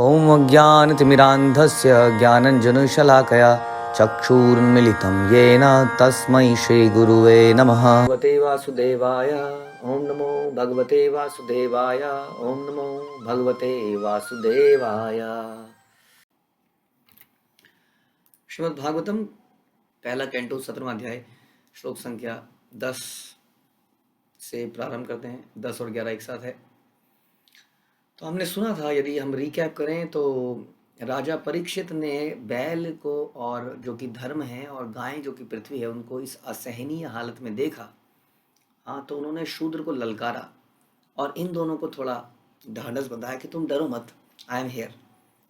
ॐ अज्ञानतिमिरान्धस्य ज्ञानञ्जनशलाकया चक्षुरुन्मिलितं येन तस्मै श्रीगुरुवे नमः। भगवते वासुदेवाय ॐ नमो भगवते वासुदेवाय ॐ नमो भगवते वासुदेवाय। श्रीमद् भागवतम पहला कैंटो 17वां अध्याय श्लोक संख्या 10 से प्रारंभ करते हैं। 10 और 11 एक साथ है। तो हमने सुना था, यदि हम रिकैप करें तो राजा परीक्षित ने बैल को और जो कि धर्म है और गाय जो कि पृथ्वी है उनको इस असहनीय हालत में देखा। हाँ, तो उन्होंने शूद्र को ललकारा और इन दोनों को थोड़ा ढांढस बंधाया कि तुम डरो मत, आई एम हेयर,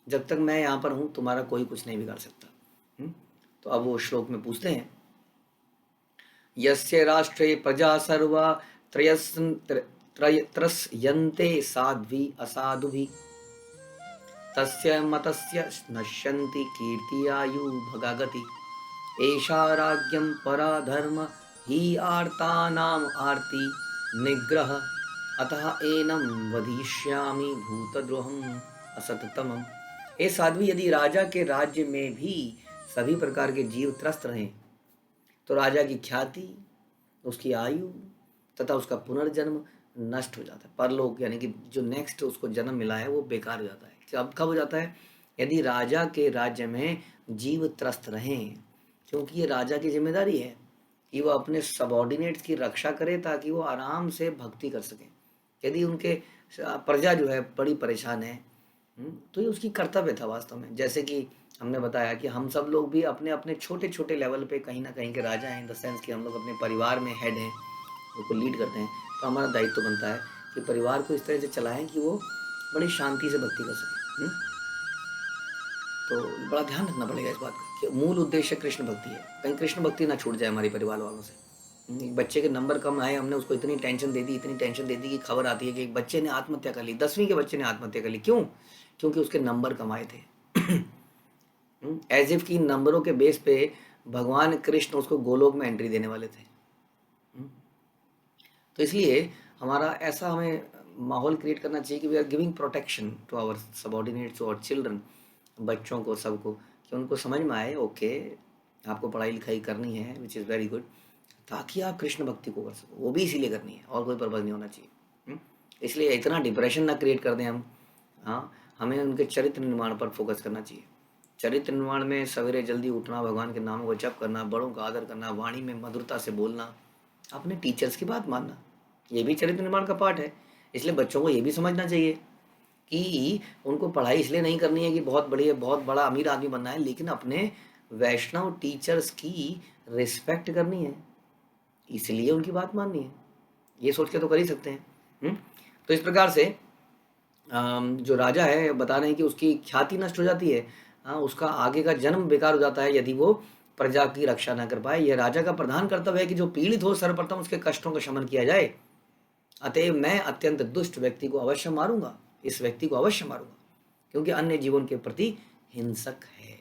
जब तक मैं यहाँ पर हूँ तुम्हारा कोई कुछ नहीं बिगाड़ सकता। तो अब वो श्लोक में पूछते हैं, यस्य राष्ट्रे प्रजा सर्वा त्रयत्रस्यन्ते साध्वी असाधुभिः तस्य मतस्य नश्यन्ति कीर्तियायु भगागति एषा राज्ञं परा धर्म हि आर्तानाम् आर्ति निग्रह अतः एनं वधिष्यामि भूतद्रोहम् असततमम्। हे साध्वी, यदि राजा के राज्य में भी सभी प्रकार के जीव त्रस्त रहें तो राजा की ख्याति, उसकी आयु तथा उसका पुनर्जन्म नष्ट हो जाता है। परलोक यानी कि जो नेक्स्ट उसको जन्म मिला है वो बेकार हो जाता है। अब कब हो जाता है? यदि राजा के राज्य में जीव त्रस्त रहें, क्योंकि ये राजा की जिम्मेदारी है कि वो अपने सबऑर्डिनेट्स की रक्षा करे ताकि वो आराम से भक्ति कर सकें। यदि उनके प्रजा जो है बड़ी परेशान है तो ये उसकी कर्तव्य था वास्तव में। जैसे कि हमने बताया कि हम सब लोग भी अपने अपने छोटे छोटे लेवल पे कहीं ना कहीं के राजा हैं, इन द सेंस कि हम लोग अपने परिवार में हेड हैं, उनको लीड करते हैं। तो हमारा दायित्व तो बनता है कि परिवार को इस तरह से चलाएं कि वो बड़ी शांति से भक्ति कर सकें। तो बड़ा ध्यान रखना पड़ेगा इस बात का कि मूल उद्देश्य कृष्ण भक्ति है, कहीं कृष्ण भक्ति ना छूट जाए हमारे परिवार वालों से। बच्चे के नंबर कम आए, हमने उसको इतनी टेंशन दे दी कि खबर आती है कि एक बच्चे ने आत्महत्या कर ली, 10वीं के बच्चे ने आत्महत्या कर ली। क्यों? क्योंकि उसके नंबर कम आए थे। एज इफ की नंबरों के बेस पे भगवान कृष्ण उसको गोलोक में एंट्री देने वाले थे। तो इसलिए हमारा ऐसा हमें माहौल क्रिएट करना चाहिए कि we are giving protection to our subordinates, to our children, बच्चों को, सबको, कि उनको समझ में आए ओके आपको पढ़ाई लिखाई करनी है, विच इज़ वेरी गुड, ताकि आप कृष्ण भक्ति को कर सको। वो भी इसीलिए करनी है और कोई पर्पज़ नहीं होना चाहिए। इसलिए इतना डिप्रेशन ना क्रिएट कर दें हम। हाँ, हमें उनके चरित्र निर्माण पर फोकस करना चाहिए। चरित्र निर्माण में सवेरे जल्दी उठना, भगवान के नामों को जप करना, बड़ों का आदर करना, वाणी में मधुरता से बोलना, अपने टीचर्स की बात मानना, ये भी चरित्र निर्माण का पार्ट है। इसलिए बच्चों को ये भी समझना चाहिए कि उनको पढ़ाई इसलिए नहीं करनी है कि बहुत बड़ा अमीर आदमी बनना है, लेकिन अपने वैष्णव टीचर्स की रिस्पेक्ट करनी है, इसलिए उनकी बात माननी है। ये सोच के तो कर ही सकते हैं। तो इस प्रकार से जो राजा है बता रहे हैं कि उसकी ख्याति नष्ट हो जाती है, उसका आगे का जन्म बेकार हो जाता है यदि वो प्रजा की रक्षा ना कर पाए। यह राजा का प्रधान कर्तव्य है कि जो पीड़ित हो सर्वप्रथम उसके कष्टों का शमन किया जाए। अतएव मैं अत्यंत दुष्ट व्यक्ति को अवश्य मारूंगा, इस व्यक्ति को अवश्य मारूंगा, क्योंकि अन्य जीवन के प्रति हिंसक है।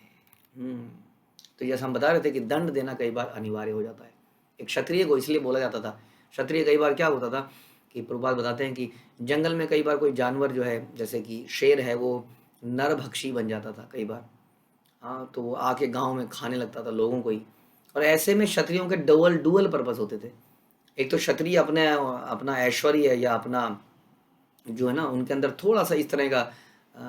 तो जैसा हम बता रहे थे कि दंड देना कई बार अनिवार्य हो जाता है। एक क्षत्रिय को इसलिए बोला जाता था, क्षत्रिय कई बार क्या होता था कि प्रभुपाद बताते हैं कि जंगल में कई बार कोई जानवर जो है, जैसे कि शेर है, वो नरभक्षी बन जाता था कई बार। हाँ, तो वो आके गांव में खाने लगता था लोगों को ही। और ऐसे में क्षत्रियों के डुअल पर्पस होते थे। एक तो क्षत्रिय अपना ऐश्वर्य या अपना जो है ना, उनके अंदर थोड़ा सा इस तरह का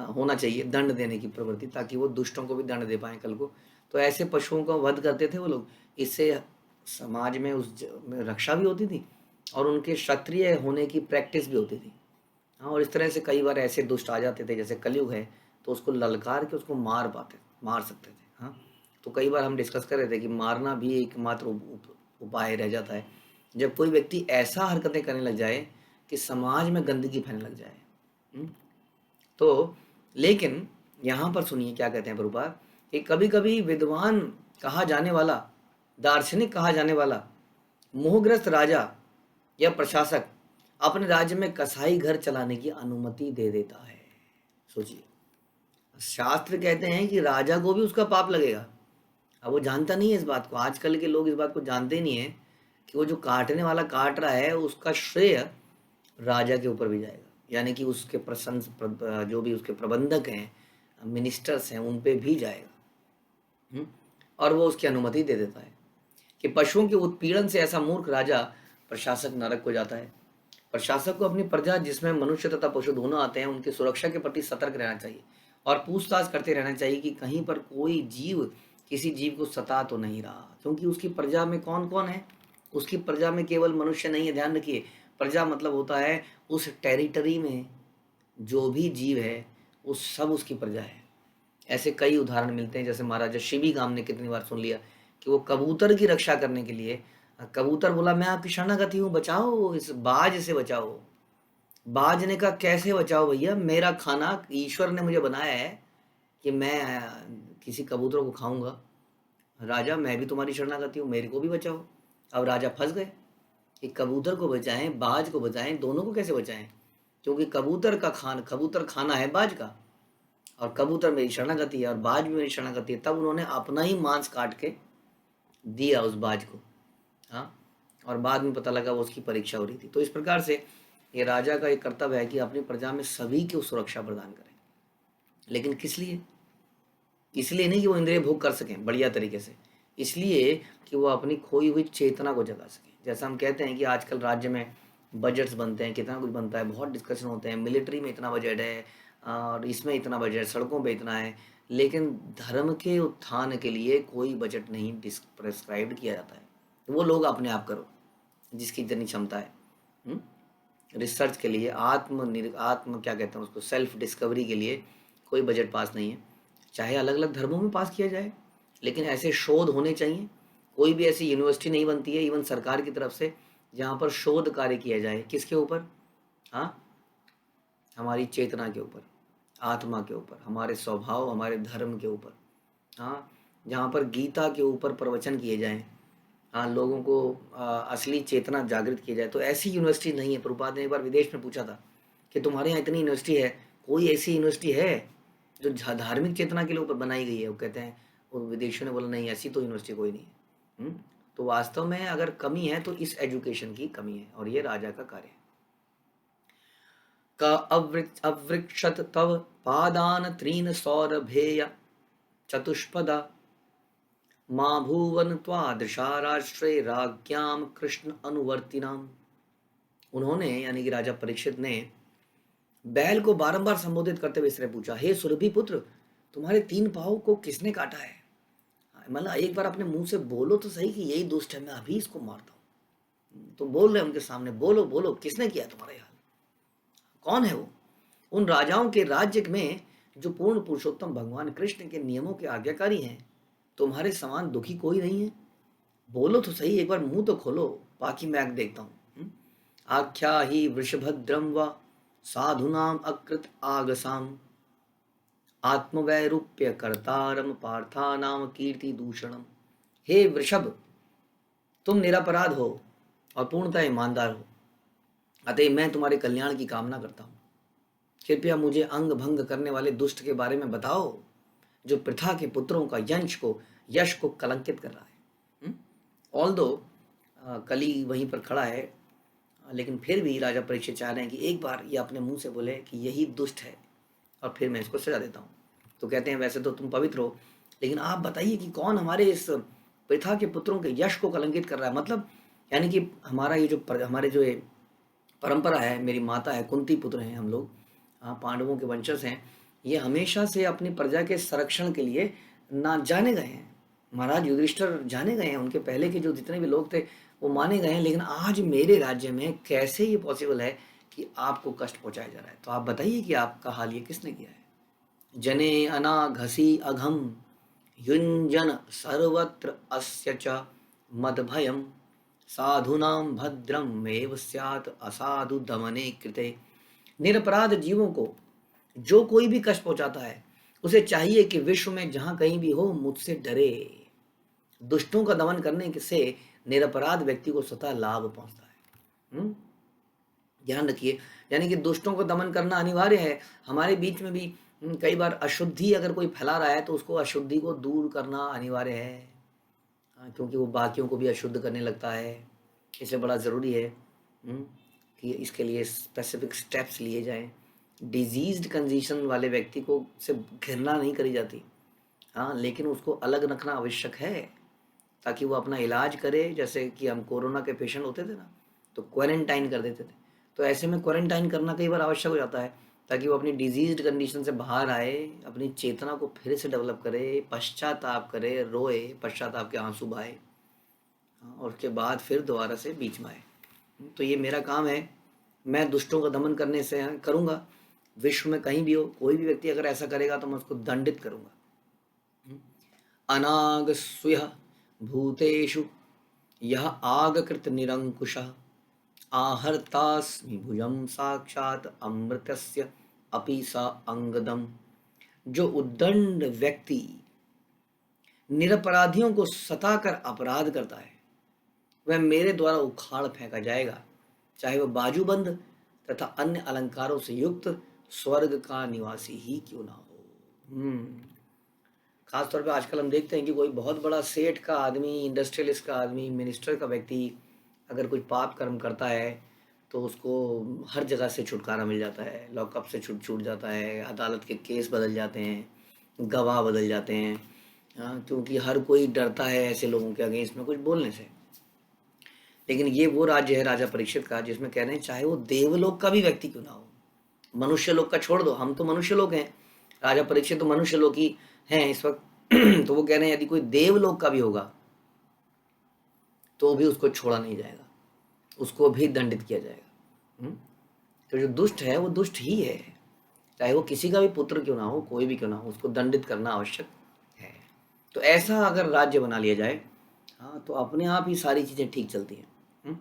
होना चाहिए दंड देने की प्रवृत्ति, ताकि वो दुष्टों को भी दंड दे पाए कल को। तो ऐसे पशुओं का वध करते थे वो लोग। इससे समाज में में रक्षा भी होती थी और उनके क्षत्रिय होने की प्रैक्टिस भी होती थी। हाँ, और इस तरह से कई बार ऐसे दुष्ट आ जाते थे, जैसे कलयुग है, तो उसको ललकार के उसको मार सकते थे। हाँ, तो कई बार हम डिस्कस कर रहे थे कि मारना भी एकमात्र उपाय रह जाता है जब कोई व्यक्ति ऐसा हरकतें करने लग जाए कि समाज में गंदगी फैलने लग जाए। तो लेकिन यहाँ पर सुनिए क्या कहते हैं प्रभुपाद, कि कभी कभी विद्वान कहा जाने वाला, दार्शनिक कहा जाने वाला मोहग्रस्त राजा या प्रशासक अपने राज्य में कसाई घर चलाने की अनुमति दे देता है। सोचिए, शास्त्र कहते हैं कि राजा को भी उसका पाप लगेगा। अब वो जानता नहीं है इस बात को, आजकल के लोग इस बात को जानते नहीं है कि वो जो काटने वाला काट रहा है उसका श्रेय राजा के ऊपर भी जाएगा। यानी कि उसके जो भी उसके प्रबंधक हैं, मिनिस्टर्स हैं उन पे भी जाएगा। और वो उसकी अनुमति दे देता है कि पशुओं के उत्पीड़न से ऐसा मूर्ख राजा प्रशासक नरक को जाता है। प्रशासक को अपनी प्रजा जिसमें मनुष्य तथा पशु दोनों आते हैं उनकी सुरक्षा के प्रति सतर्क रहना चाहिए और पूछताछ करते रहना चाहिए कि कहीं पर कोई जीव किसी जीव को सता तो नहीं रहा, क्योंकि उसकी प्रजा में कौन कौन है। उसकी प्रजा में केवल मनुष्य नहीं है, ध्यान रखिए। प्रजा मतलब होता है उस टेरिटरी में जो भी जीव है उस सब उसकी प्रजा है। ऐसे कई उदाहरण मिलते हैं, जैसे महाराजा शिवी गाम ने कितनी बार सुन लिया कि वो कबूतर की रक्षा करने के लिए, कबूतर बोला मैं आपकी शरणागति हूँ, बचाओ, इस बाज से बचाओ। बाज ने कहा कैसे बचाओ भैया, मेरा खाना ईश्वर ने मुझे बनाया है कि मैं किसी कबूतर को खाऊंगा। राजा मैं भी तुम्हारी शरणागति हूँ, मेरे को भी बचाओ। अब राजा फंस गए कि कबूतर को बचाएं बाज को बचाएं, दोनों को कैसे बचाएं, क्योंकि कबूतर खाना है बाज का और कबूतर मेरी शरणागति है और बाज भी मेरी शरणागति है। तब उन्होंने अपना ही मांस काट के दिया उस बाज को। हाँ, और बाद में पता लगा वो उसकी परीक्षा हो रही थी। तो इस प्रकार से ये राजा का एक कर्तव्य है कि अपनी प्रजा में सभी को सुरक्षा प्रदान करें। लेकिन किस लिए? इसलिए नहीं कि वो इंद्रिय भोग कर सकें बढ़िया तरीके से, इसलिए कि वो अपनी खोई हुई चेतना को जगा सकें। जैसा हम कहते हैं कि आजकल राज्य में बजट्स बनते हैं, कितना कुछ बनता है, बहुत डिस्कशन होते हैं, मिलिट्री में इतना बजट है और इसमें इतना बजट, सड़कों पे इतना है, लेकिन धर्म के उत्थान के लिए कोई बजट नहीं प्रेस्क्राइब किया जाता है। तो वो लोग अपने आप करो जिसकी जितनी क्षमता है। रिसर्च के लिए आत्म क्या कहते हैं उसको, सेल्फ डिस्कवरी के लिए कोई बजट पास नहीं है। चाहे अलग अलग धर्मों में पास किया जाए, लेकिन ऐसे शोध होने चाहिए। कोई भी ऐसी यूनिवर्सिटी नहीं बनती है इवन सरकार की तरफ से जहाँ पर शोध कार्य किया जाए किसके ऊपर, हाँ, हमारी चेतना के ऊपर, आत्मा के ऊपर, हमारे स्वभाव, हमारे धर्म के ऊपर। हाँ, जहाँ पर गीता के ऊपर प्रवचन किए जाएं, हाँ, लोगों को असली चेतना जागृत की जाए। तो ऐसी यूनिवर्सिटी नहीं है। प्रभुपाद ने एक बार विदेश में पूछा था कि तुम्हारे यहाँ इतनी यूनिवर्सिटी है, कोई ऐसी यूनिवर्सिटी है जो धार्मिक चेतना के लिए ऊपर बनाई गई है? वो कहते हैं, वो विदेशियों ने बोला नहीं, ऐसी तो यूनिवर्सिटी कोई नहीं है। तो वास्तव में अगर कमी है तो इस एजुकेशन की कमी है और ये राजा का कार्य है। का अवृक्षत तव पादान त्रीन सौरभेय चतुष्पदा माँ भुवन त्वादृशा राष्ट्रे राज्ञाम कृष्ण अनुवर्तिनाम। उन्होंने यानी कि राजा परीक्षित ने बैल को बारंबार संबोधित करते हुए इसने पूछा, हे सुरभि पुत्र, तुम्हारे 3 पाँव को किसने काटा है? मतलब एक बार अपने मुंह से बोलो तो सही कि यही दुष्ट है, मैं अभी इसको मारता हूँ। तो बोल रहे उनके सामने, बोलो बोलो, किसने किया तुम्हारा हाल, कौन है वो? उन राजाओं के राज्य में जो पूर्ण पुरुषोत्तम भगवान कृष्ण के नियमों के आज्ञाकारी हैं, तुम्हारे समान दुखी कोई नहीं है। बोलो तो सही, एक बार मुंह तो खोलो, बाकी मैं देखता हूँ। आख्या ही वृषभद्रम व साधुनाम अकृत आगसाम आत्मवैरूप्य कर्तारम पार्थानाम कीर्ति दूषणम। हे वृषभ, तुम निरपराध हो और पूर्णतः ईमानदार हो, अतः मैं तुम्हारे कल्याण की कामना करता हूँ। कृपया मुझे अंग भंग करने वाले दुष्ट के बारे में बताओ जो पृथा के पुत्रों का यश को कलंकित कर रहा है। ऑल दो कली वहीं पर खड़ा है, लेकिन फिर भी राजा परीक्षित चाह रहे हैं कि एक बार ये अपने मुंह से बोले कि यही दुष्ट है और फिर मैं इसको सजा देता हूँ। तो कहते हैं वैसे तो तुम पवित्र हो, लेकिन आप बताइए कि कौन हमारे इस पृथा के पुत्रों के यश को कलंकित कर रहा है। मतलब यानी कि हमारा ये जो हमारे जो ये परंपरा है, मेरी माता है, कुंती पुत्र हैं हम लोग, पांडवों के वंशज हैं, ये हमेशा से अपनी प्रजा के संरक्षण के लिए ना जाने गए हैं। महाराज युधिष्ठिर जाने गए हैं, उनके पहले के जो जितने भी लोग थे वो माने गए हैं, लेकिन आज मेरे राज्य में कैसे ये पॉसिबल है कि आपको कष्ट पहुंचाया जा रहा है? तो आप बताइए कि आपका हाल ये किसने किया है? जने अनाघसी अघम युंजन सर्वत्र अस्य च मदभयम साधुनाम भद्रम एव स्यात् असाधु दमने कृते। निरपराध जीवों को जो कोई भी कष्ट पहुंचाता है उसे चाहिए कि विश्व में जहां कहीं भी हो मुझसे डरे। दुष्टों का दमन करने से निरपराध व्यक्ति को स्वतः लाभ पहुंचता है। ध्यान रखिए, यानी कि दुष्टों को दमन करना अनिवार्य है। हमारे बीच में भी कई बार अशुद्धि अगर कोई फैला रहा है तो उसको अशुद्धि को दूर करना अनिवार्य है, क्योंकि वो बाकियों को भी अशुद्ध करने लगता है। इसलिए बड़ा ज़रूरी है कि इसके लिए स्पेसिफिक स्टेप्स लिए जाएं। डिजीज्ड कंडीशन वाले व्यक्ति को से घृणा नहीं करी जाती, हाँ, लेकिन उसको अलग रखना आवश्यक है ताकि वो अपना इलाज करे। जैसे कि हम कोरोना के पेशेंट होते थे ना, तो क्वारंटाइन कर देते थे, तो ऐसे में क्वारंटाइन करना कई बार आवश्यक हो जाता है ताकि वो अपनी डिजीज्ड कंडीशन से बाहर आए, अपनी चेतना को फिर से डेवलप करे, पश्चाताप करे, रोए, पश्चाताप के आंसू बहाए, हाँ, और उसके बाद फिर दोबारा से बीच में आए। तो ये मेरा काम है, मैं दुष्टों का दमन करने से करूँगा। विश्व में कहीं भी हो, कोई भी व्यक्ति अगर ऐसा करेगा तो मैं उसको दंडित करूँगा। अनागस्वयः भूतेषु यः आगकृत निरंकुशः आहर्तास्मि भुजं साक्षात अमृतस्य अपि स अंगदम। जो उद्दंड व्यक्ति निरपराधियों को सताकर अपराध करता है, वह मेरे द्वारा उखाड़ फेंका जाएगा, चाहे वह बाजूबंद तथा अन्य अलंकारों से युक्त स्वर्ग का निवासी ही क्यों ना हो। खास तौर पे आजकल हम देखते हैं कि कोई बहुत बड़ा सेठ का आदमी, इंडस्ट्रियलिस्ट का आदमी, मिनिस्टर का व्यक्ति अगर कुछ पाप कर्म करता है तो उसको हर जगह से छुटकारा मिल जाता है, लॉकअप से छूट जाता है, अदालत के केस बदल जाते हैं, गवाह बदल जाते हैं, हाँ, क्योंकि हर कोई डरता है ऐसे लोगों के अगेंस्ट में कुछ बोलने से। लेकिन ये वो राज्य है राजा परीक्षित का जिसमें कह रहे हैं चाहे वो देवलोक का भी व्यक्ति क्यों ना हो, मनुष्य लोक का छोड़ दो, हम तो मनुष्य लोग हैं, राजा परीक्षित तो मनुष्य लोक ही हैं इस वक्त तो वो कह रहे हैं यदि कोई देवलोक का भी होगा तो भी उसको छोड़ा नहीं जाएगा, उसको भी दंडित किया जाएगा। तो जो दुष्ट है वो दुष्ट ही है, चाहे वो किसी का भी पुत्र क्यों ना हो, कोई भी क्यों ना हो, उसको दंडित करना आवश्यक है। तो ऐसा अगर राज्य बना लिया जाए, हाँ, तो अपने आप ही सारी चीज़ें ठीक चलती हैं।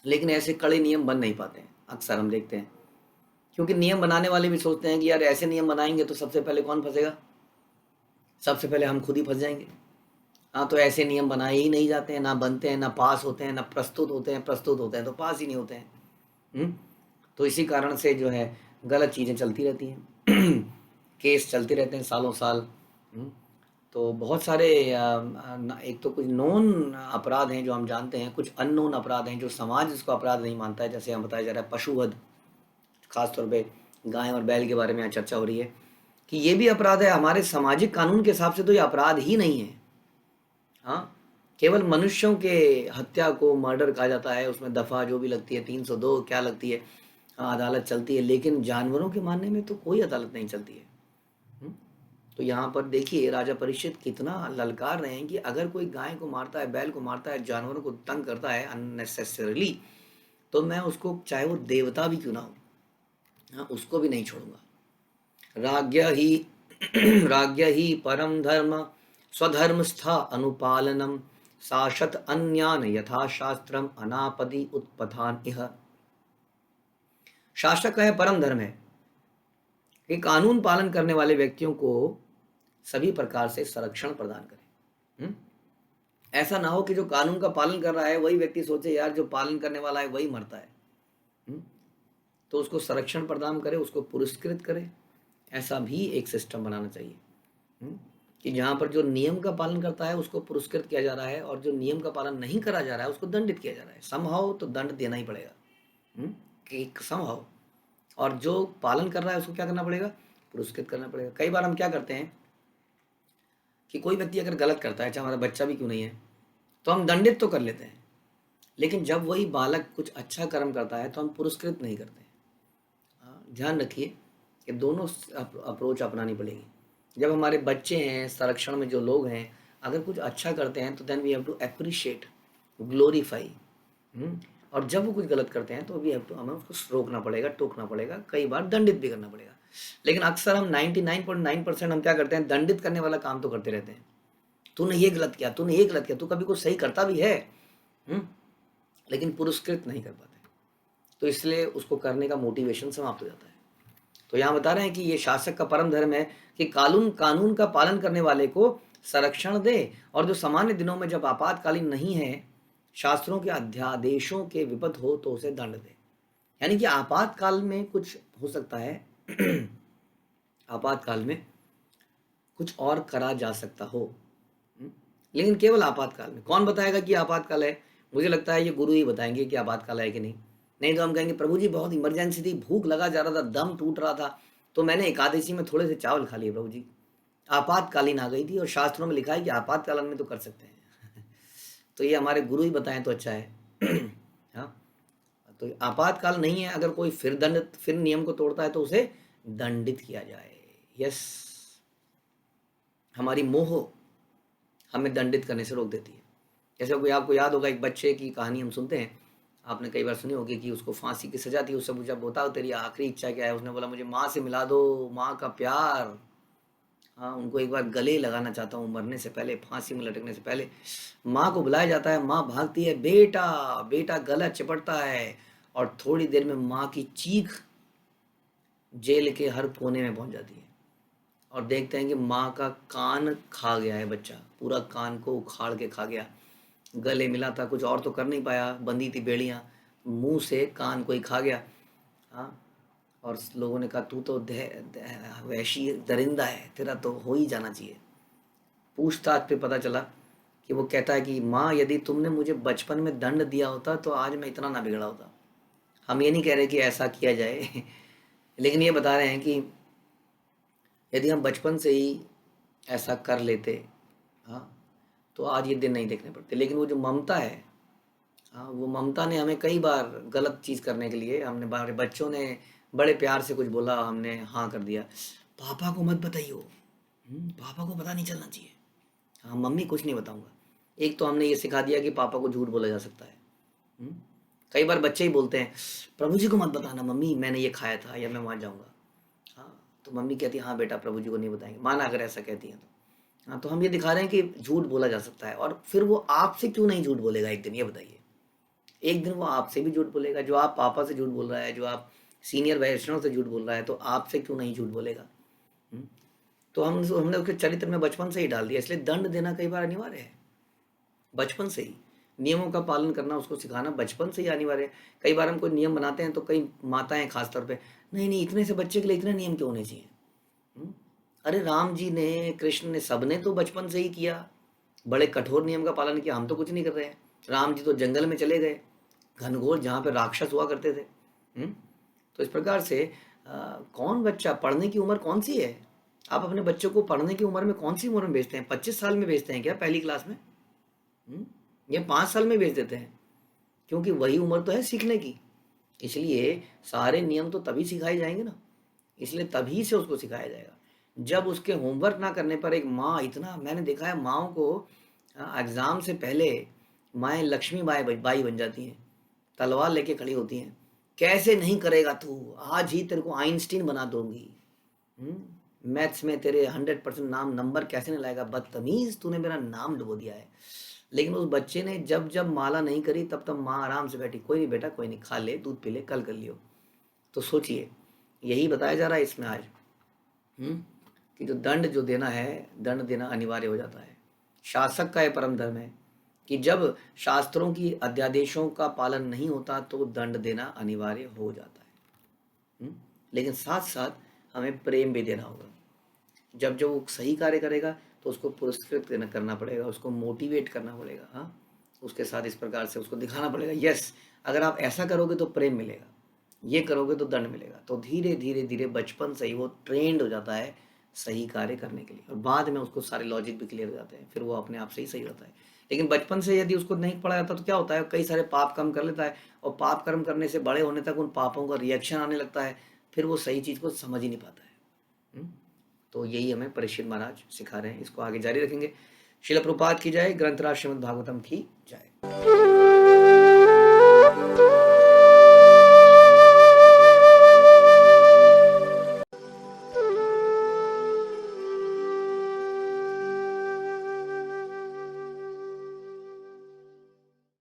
लेकिन ऐसे कड़े नियम बन नहीं पाते हैं, अक्सर हम देखते हैं, क्योंकि नियम बनाने वाले भी सोचते हैं कि यार ऐसे नियम बनाएंगे तो सबसे पहले कौन फंसेगा, सबसे पहले हम खुद ही फंस जाएंगे। हाँ, तो ऐसे नियम बनाए ही नहीं जाते हैं, ना बनते हैं, ना पास होते हैं, ना प्रस्तुत होते हैं, प्रस्तुत होते हैं तो पास ही नहीं होते हैं। तो इसी कारण से जो है गलत चीज़ें चलती रहती हैं केस चलते रहते हैं सालों साल। तो बहुत सारे एक तो कुछ नोन अपराध हैं जो हम जानते हैं, कुछ अननोन अपराध हैं जो समाज इसको अपराध नहीं मानता है। जैसे हम बताया जा रहा है पशुवध, खासतौर पे गाय और बैल के बारे में यहाँ चर्चा हो रही है कि ये भी अपराध है, हमारे सामाजिक कानून के हिसाब से तो ये अपराध ही नहीं है। हाँ, केवल मनुष्यों के हत्या को मर्डर कहा जाता है, उसमें दफ़ा जो भी लगती है 302 क्या लगती है, अदालत चलती है, लेकिन जानवरों के मानने में तो कोई अदालत नहीं चलती है। तो यहाँ पर देखिए राजा परीक्षित कितना ललकार रहे हैं कि अगर कोई गाय को मारता है, बैल को मारता है, जानवरों को तंग करता है अननेसेसरीली, तो मैं उसको चाहे वो देवता भी क्यों ना हो, हाँ, उसको भी नहीं छोड़ूंगा। राज्य ही परम धर्म स्वधर्मस्था अनुपालनम शासत अन्यान यथा शास्त्रम अनापदि उत्पथान इह। शासक का है परम धर्म है कि कानून पालन करने वाले व्यक्तियों को सभी प्रकार से संरक्षण प्रदान करें। ऐसा ना हो कि जो कानून का पालन कर रहा है वही व्यक्ति सोचे यार जो पालन करने वाला है वही मरता है। तो उसको संरक्षण प्रदान करे, उसको पुरस्कृत करे। ऐसा भी एक सिस्टम बनाना चाहिए कि जहाँ पर जो नियम का पालन करता है उसको पुरस्कृत किया जा रहा है और जो नियम का पालन नहीं करा जा रहा है उसको दंडित किया जा रहा है। समहाउ तो दंड देना ही पड़ेगा कि समहाउ, और जो पालन कर रहा है उसको क्या करना पड़ेगा, पुरस्कृत करना पड़ेगा। कई बार हम क्या करते हैं कि कोई व्यक्ति अगर गलत करता है, चाहे हमारा बच्चा भी क्यों नहीं है, तो हम दंडित तो कर लेते हैं, लेकिन जब वही बालक कुछ अच्छा कर्म करता है तो हम पुरस्कृत नहीं करते। ध्यान रखिए कि दोनों अप्रोच अपनानी पड़ेगी। जब हमारे बच्चे हैं, संरक्षण में जो लोग हैं, अगर कुछ अच्छा करते हैं तो then we have to appreciate, glorify. और जब वो कुछ गलत करते हैं तो वी हैव टू, हमें उसको रोकना पड़ेगा, टोकना पड़ेगा, कई बार दंडित भी करना पड़ेगा। लेकिन अक्सर हम 99.9% हम क्या करते हैं, दंडित करने वाला काम तो करते रहते हैं। तूने ये गलत किया, तूने ये गलत किया, तू कभी कुछ सही करता भी है, लेकिन पुरस्कृत नहीं कर पाते, तो इसलिए उसको करने का मोटिवेशन समाप्त हो जाता है। तो यहाँ बता रहे हैं कि ये शासक का परम धर्म है कि कानून का पालन करने वाले को संरक्षण दे, और जो सामान्य दिनों में जब आपातकालीन नहीं है, शास्त्रों के अध्यादेशों के विपद हो तो उसे दंड दे। यानी कि आपातकाल में कुछ हो सकता है आपातकाल में कुछ और करा जा सकता हो, लेकिन केवल आपातकाल में। कौन बताएगा कि आपातकाल है? मुझे लगता है ये गुरु ही बताएंगे कि आपातकाल है कि नहीं। नहीं तो हम कहेंगे प्रभु जी बहुत इमरजेंसी थी, भूख लगा जा रहा था, दम टूट रहा था, तो मैंने एकादशी में थोड़े से चावल खा लिए प्रभु जी, आपातकालीन आ गई थी और शास्त्रों में लिखा है कि आपातकालीन में तो कर सकते हैं। तो ये हमारे गुरु ही बताएं तो अच्छा है। हाँ, तो आपातकाल नहीं है, अगर कोई फिर नियम को तोड़ता है तो उसे दंडित किया जाए। यस, हमारी मोह हमें दंडित करने से रोक देती है। जैसे कोई, आपको याद होगा एक बच्चे की कहानी हम सुनते हैं, आपने कई बार सुनी होगी कि उसको फांसी की सजा थी, उससे पूछा बताओ तेरी आखिरी इच्छा क्या है, उसने बोला मुझे माँ से मिला दो, माँ का प्यार। हाँ, उनको एक बार गले लगाना चाहता हूँ मरने से पहले, फांसी में लटकने से पहले। माँ को बुलाया जाता है, माँ भागती है, बेटा बेटा, गला चिपटता है, और थोड़ी देर में माँ की चीख जेल के हर कोने में पहुंच जाती है, और देखते हैं कि माँ का कान खा गया है बच्चा, पूरा कान को उखाड़ के खा गया। गले मिला था, कुछ और तो कर नहीं पाया, बंधी थी बेड़ियाँ, मुंह से कान को ही खा गया। हाँ, और लोगों ने कहा तू तो वैशी दरिंदा है, तेरा तो हो ही जाना चाहिए। पूछताछ पे पता चला कि वो कहता है कि माँ यदि तुमने मुझे बचपन में दंड दिया होता तो आज मैं इतना ना बिगड़ा होता। हम ये नहीं कह रहे कि ऐसा किया जाए, लेकिन ये बता रहे हैं कि यदि हम बचपन से ही ऐसा कर लेते, हाँ, तो आज ये दिन नहीं देखने पड़ते। लेकिन वो जो ममता है, हाँ, वो ममता ने हमें कई बार गलत चीज़ करने के लिए, हमने हमारे बच्चों ने बड़े प्यार से कुछ बोला, हमने हाँ कर दिया, पापा को मत बताइयो, पापा को पता नहीं चलना चाहिए। हाँ मम्मी कुछ नहीं बताऊंगा। एक तो हमने ये सिखा दिया कि पापा को झूठ बोला जा सकता है। हम्म, कई बार बच्चे ही बोलते हैं प्रभु जी को मत बताना मम्मी, मैंने ये खाया था या मैं वहाँ जाऊँगा। हाँ, तो मम्मी कहती है हाँ बेटा प्रभु जी को नहीं बताएंगे, माना अगर ऐसा कहती है तो। हाँ, तो हम ये दिखा रहे हैं कि झूठ बोला जा सकता है, और फिर वो आपसे क्यों नहीं झूठ बोलेगा एक दिन, ये बताइए। एक दिन वो आपसे भी झूठ बोलेगा, जो आप पापा से झूठ बोल रहा है, जो आप सीनियर वैष्णव से झूठ बोल रहा है, तो आपसे क्यों नहीं झूठ बोलेगा। हम्म, तो हमने उसके चरित्र में बचपन से ही डाल दिया, इसलिए दंड देना कई बार अनिवार्य है। बचपन से ही नियमों का पालन करना, उसको सिखाना बचपन से ही अनिवार्य है। कई बार हम कोई नियम बनाते हैं तो कई माताएं खासतौर पे, नहीं नहीं इतने से बच्चे के लिए इतने नियम क्यों होने चाहिए। हम्म, अरे राम जी ने, कृष्ण ने, सबने तो बचपन से ही किया, बड़े कठोर नियम का पालन किया, हम तो कुछ नहीं कर रहे हैं। राम जी तो जंगल में चले गए, घनघोर जहाँ पे राक्षस हुआ करते थे। तो इस प्रकार से कौन बच्चा, पढ़ने की उम्र कौन सी है। आप अपने बच्चों को पढ़ने की उम्र में कौन सी उम्र में भेजते हैं, 25 साल में भेजते हैं क्या पहली क्लास में। हम्म, ये 5 साल में भेज देते हैं, क्योंकि वही उम्र तो है सीखने की। इसलिए सारे नियम तो तभी सिखाए जाएंगे ना, इसलिए तभी से उसको सिखाया जाएगा जब उसके होमवर्क ना करने पर एक माँ, इतना मैंने देखा है माँओं को एग्ज़ाम से पहले माएँ लक्ष्मी बाई बन जाती हैं, तलवार लेके खड़ी होती हैं, कैसे नहीं करेगा तू, आज ही तेरे को आइंस्टीन बना दूंगी। मैथ्स में तेरे 100% नाम नंबर कैसे नहीं लाएगा, बदतमीज तूने मेरा नाम डुबो दिया है। लेकिन उस बच्चे ने जब जब माला नहीं करी तब तब माँ आराम से बैठी, कोई नहीं बेटा कोई नहीं, खा ले, दूध पी ले, कल कर लियो। तो सोचिए, यही बताया जा रहा है इसमें आज। हम्म, कि जो दंड जो देना है, दंड देना अनिवार्य हो जाता है। शासक का यह परम धर्म है कि जब शास्त्रों की अध्यादेशों का पालन नहीं होता तो दंड देना अनिवार्य हो जाता है। लेकिन साथ साथ हमें प्रेम भी देना होगा। जब जो वो सही कार्य करेगा तो उसको पुरस्कृत करना पड़ेगा, उसको मोटिवेट करना पड़ेगा। हाँ, उसके साथ इस प्रकार से उसको दिखाना पड़ेगा, यस अगर आप ऐसा करोगे तो प्रेम मिलेगा, ये करोगे तो दंड मिलेगा। तो धीरे धीरे धीरे बचपन से ही वो ट्रेंड हो जाता है सही कार्य करने के लिए, और बाद में उसको सारे लॉजिक भी क्लियर हो जाते हैं, फिर वो अपने आप से ही सही होता है। लेकिन बचपन से यदि उसको नहीं पढ़ा जाता तो क्या होता है, कई सारे पाप कर्म कर लेता है, और पाप कर्म करने से बड़े होने तक उन पापों का रिएक्शन आने लगता है, फिर वो सही चीज़ को समझ ही नहीं पाता है। हम्म? तो यही हमें परीक्षित महाराज सिखा रहे हैं, इसको आगे जारी रखेंगे। शिल प्रभुपाद की जय, ग्रंथराज श्रीमद् भागवतम की जय।